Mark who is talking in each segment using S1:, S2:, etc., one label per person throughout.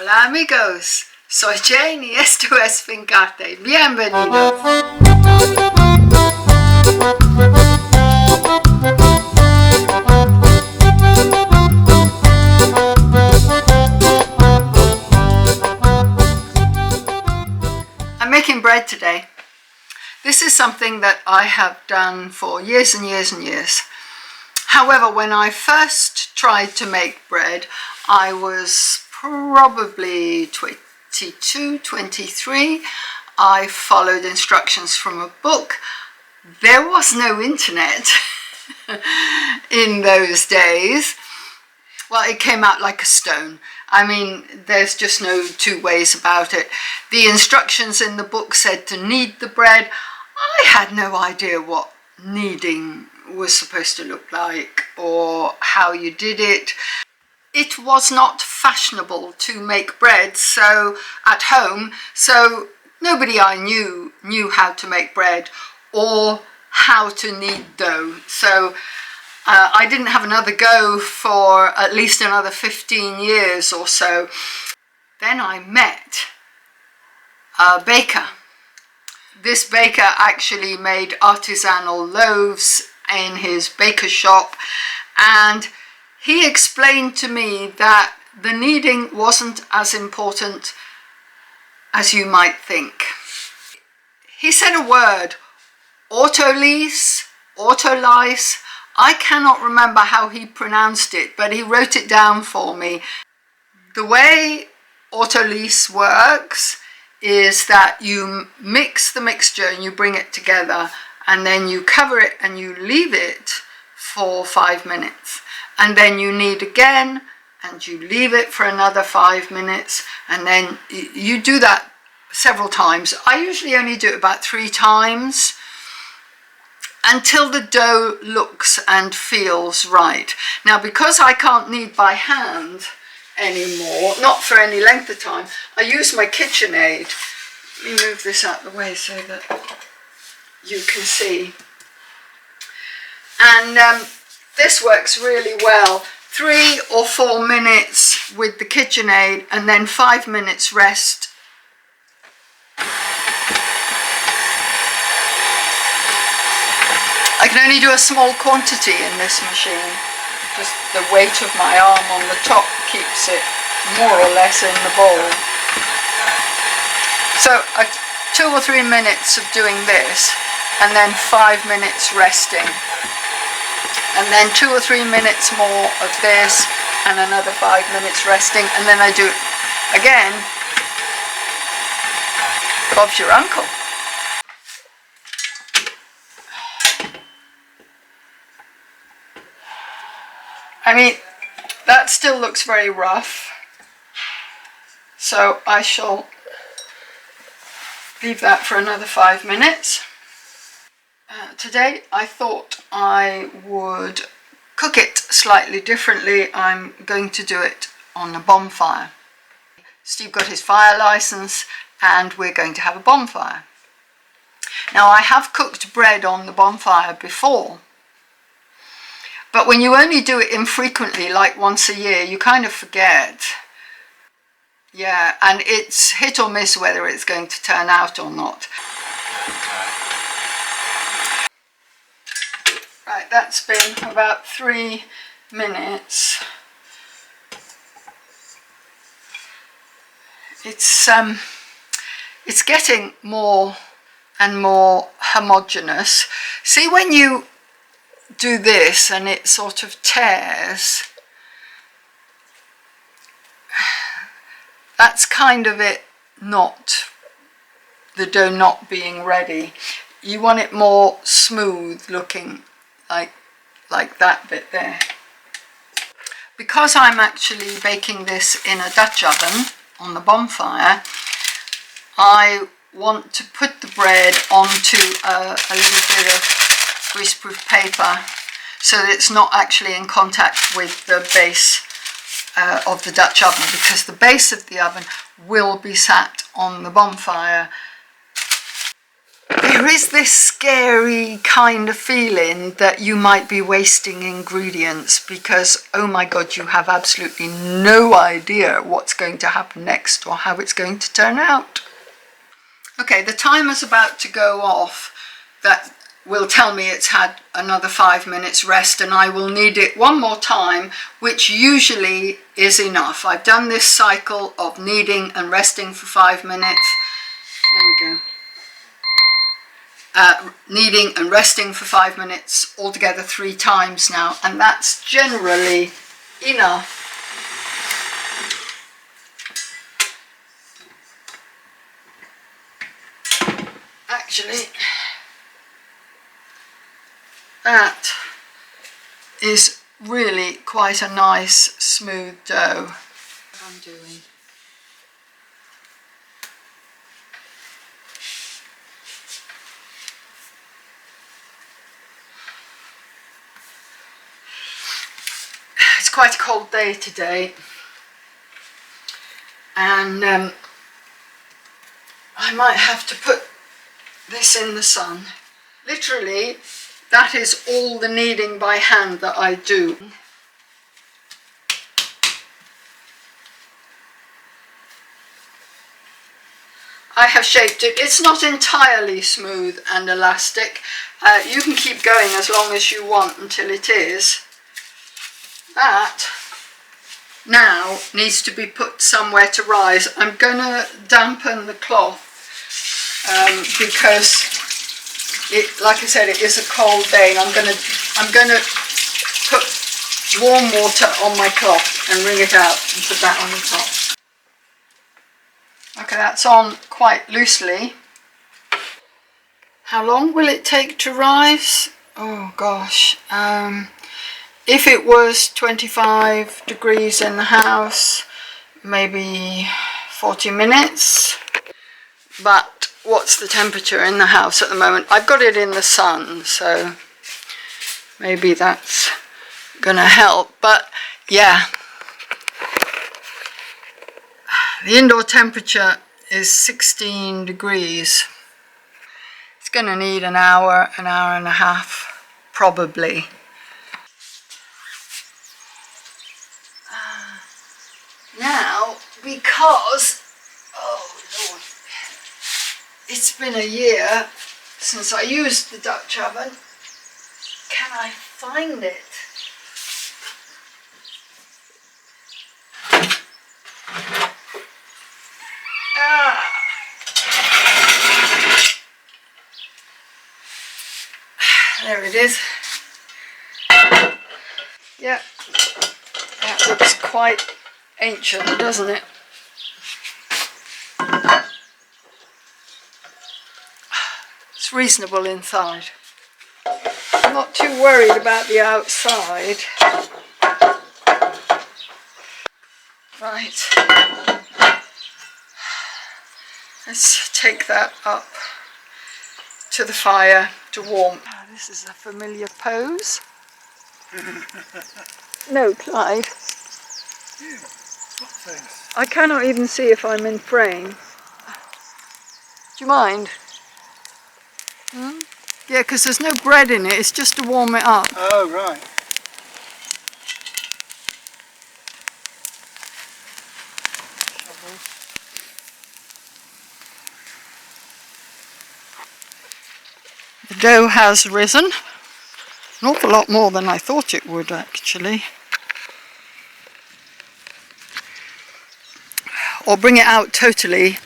S1: Hola amigos, soy Jane y esto es Fincarte. Bienvenidos. I'm making bread today. This is something that I have done for years and years and years. However, when I first tried to make bread, I was probably 22, 23. I followed instructions from a book. There was no internet in those days. Well, it came out like a stone. I mean, there's just no two ways about it. The instructions in the book said to knead the bread. I had no idea what kneading was supposed to look like or how you did it. It was not fashionable to make bread at home, so nobody I knew how to make bread or how to knead dough. So I didn't have another go for at least another 15 years or so. Then I met a baker. This baker actually made artisanal loaves in his baker's shop, and he explained to me that the kneading wasn't as important as you might think. He said a word, autolyse. I cannot remember how he pronounced it, but he wrote it down for me. The way autolyse works is that you mix the mixture and you bring it together, and then you cover it and you leave it for 5 minutes. And then you knead again and you leave it for another 5 minutes, and then you do that several times. I usually only do it about 3 times until the dough looks and feels right. Now, because I can't knead by hand anymore, not for any length of time, I use my KitchenAid. Let me move this out of the way so that you can see. And this works really well. 3 or 4 minutes with the KitchenAid and then 5 minutes rest. I can only do a small quantity in this machine. Just the weight of my arm on the top keeps it more or less in the bowl. So 2 or 3 minutes of doing this and then 5 minutes resting. And then 2 or 3 minutes more of this and another 5 minutes resting, and then I do it again. Bob's your uncle. I mean, that still looks very rough, so I shall leave that for another 5 minutes. Today I thought I would cook it slightly differently. I'm going to do it on a bonfire. Steve got his fire license and we're going to have a bonfire. Now, I have cooked bread on the bonfire before, but when you only do it infrequently, like once a year, you kind of forget. Yeah, and it's hit or miss whether it's going to turn out or not. Right, that's been about 3 minutes. It's getting more and more homogeneous. See, when you do this and it sort of tears, that's kind of it, not the dough not being ready. You want it more smooth looking, like that bit there. Because I'm actually baking this in a Dutch oven on the bonfire, I want to put the bread onto a little bit of greaseproof paper so that it's not actually in contact with the base of the Dutch oven, because the base of the oven will be sat on the bonfire. there is this scary kind of feeling that you might be wasting ingredients because, oh my God, you have absolutely no idea what's going to happen next or how it's going to turn out. Okay, the timer's about to go off. That will tell me it's had another 5 minutes rest, and I will knead it one more time, which usually is enough. I've done this cycle of kneading and resting for 5 minutes. There we go. Kneading and resting for 5 minutes, altogether 3 times now, and that's generally enough. Actually, that is really quite a nice smooth dough. What I'm doing. It's quite a cold day today, and I might have to put this in the sun. Literally, that is all the kneading by hand that I do. I have shaped it. It's not entirely smooth and elastic. You can keep going as long as you want until it is. That now needs to be put somewhere to rise. I'm going to dampen the cloth because it, like I said, it is a cold day, and I'm going to put warm water on my cloth and wring it out and put that on the top. Okay, that's on quite loosely. How long will it take to rise? Oh gosh. If it was 25 degrees in the house, maybe 40 minutes. But what's the temperature in the house at the moment? I've got it in the sun, so maybe that's gonna help. But yeah, the indoor temperature is 16 degrees. It's gonna need an hour and a half, probably. Now, because, oh Lord, it's been a year since I used the Dutch oven. Can I find it? There it is. Yeah, that looks quite ancient, doesn't it? It's reasonable inside. I'm not too worried about the outside. Right. Let's take that up to the fire to warm. Oh, this is a familiar pose. No, Clyde. I cannot even see if I'm in frame. Do you mind? Yeah, because there's no bread in it, it's just to warm it up.
S2: Oh, right.
S1: The dough has risen. An awful lot more than I thought it would, actually. Or bring it out totally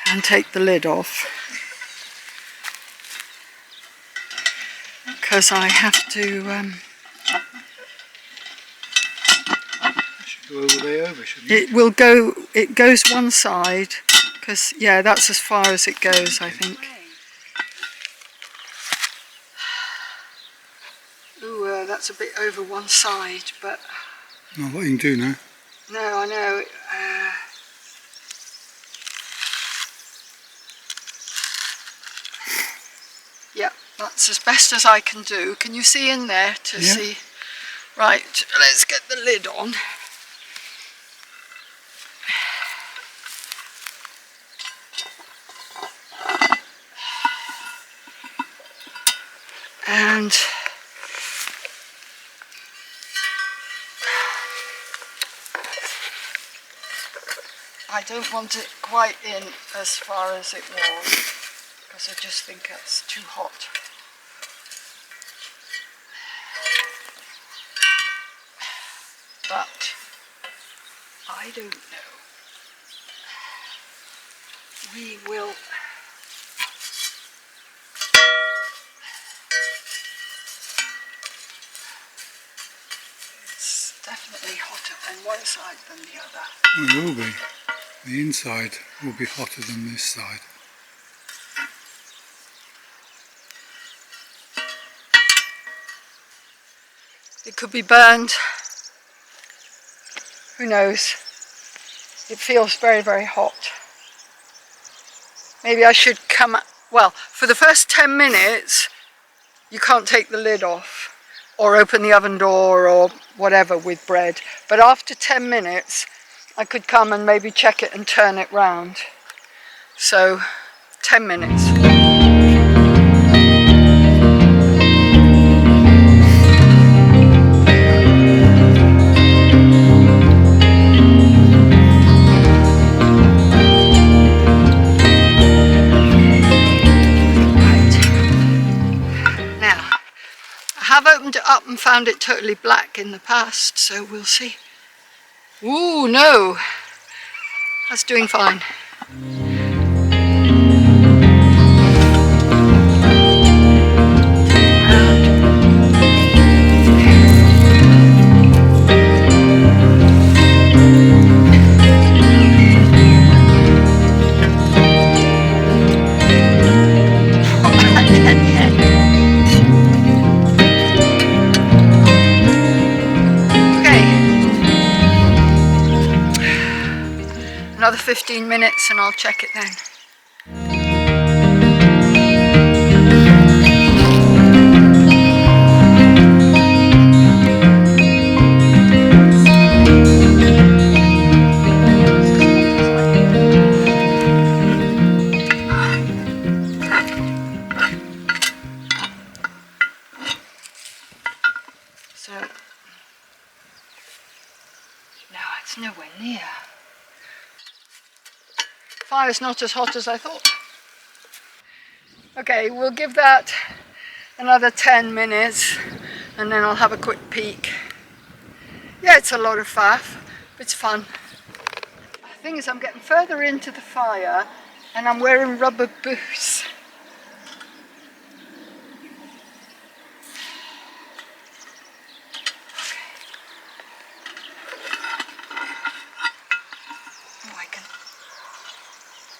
S1: and take the lid off. Because I have to...
S2: Should go all the way over, shouldn't
S1: it will go... It goes one side. Because, yeah, that's as far as it goes, I think. Ooh, that's a bit over one side, but...
S2: Not what you can do now.
S1: No, I know. Yeah, that's as best as I can do. Can you see in there to see? Right, let's get the lid on. And I don't want it quite in as far as it was, because I just think that's too hot. But I don't know. We will. It's definitely hotter on one side than the other.
S2: It will be. The inside will be hotter than this side.
S1: It could be burned. Who knows? It feels very, very hot. Maybe I should come, well, for the first 10 minutes, you can't take the lid off or open the oven door or whatever with bread. But after 10 minutes, I could come and maybe check it and turn it round. So, 10 minutes. I've opened it up and found it totally black in the past, so we'll see. Ooh, no, that's doing fine. Another 15 minutes and I'll check it then. So, no, it's nowhere near. Fire's not as hot as I thought. Okay, we'll give that another 10 minutes and then I'll have a quick peek. Yeah, it's a lot of faff, but it's fun. The thing is, I'm getting further into the fire and I'm wearing rubber boots.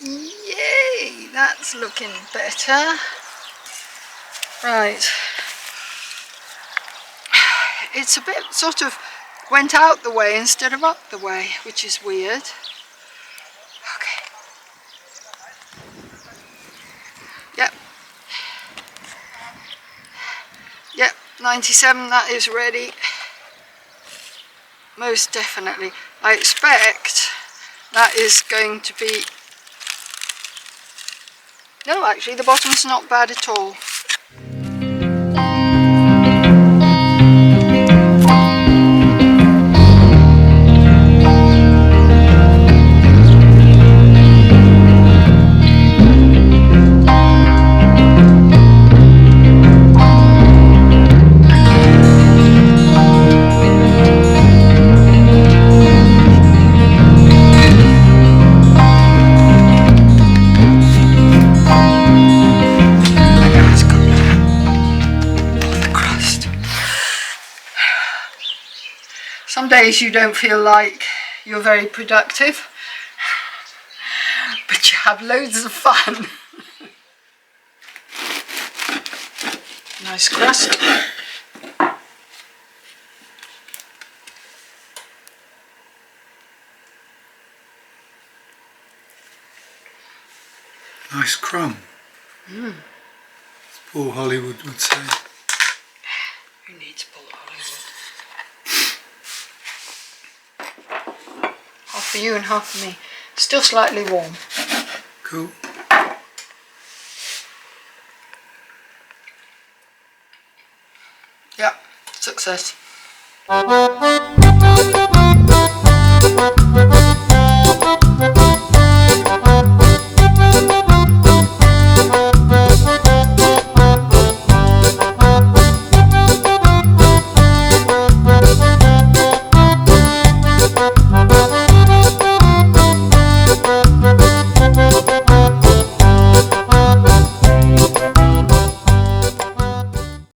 S1: Yay, that's looking better. Right. It's a bit sort of went out the way instead of up the way, which is weird. Okay. Yep. Yep, 97, that is ready. Most definitely. I expect that is going to be... No, actually, the bottom's not bad at all. Some days you don't feel like you're very productive, but you have loads of fun. Nice crust.
S2: Nice crumb. As Paul Hollywood would say.
S1: Who needs Paul Hollywood? Half for you and half for me. Still slightly warm.
S2: Cool.
S1: success.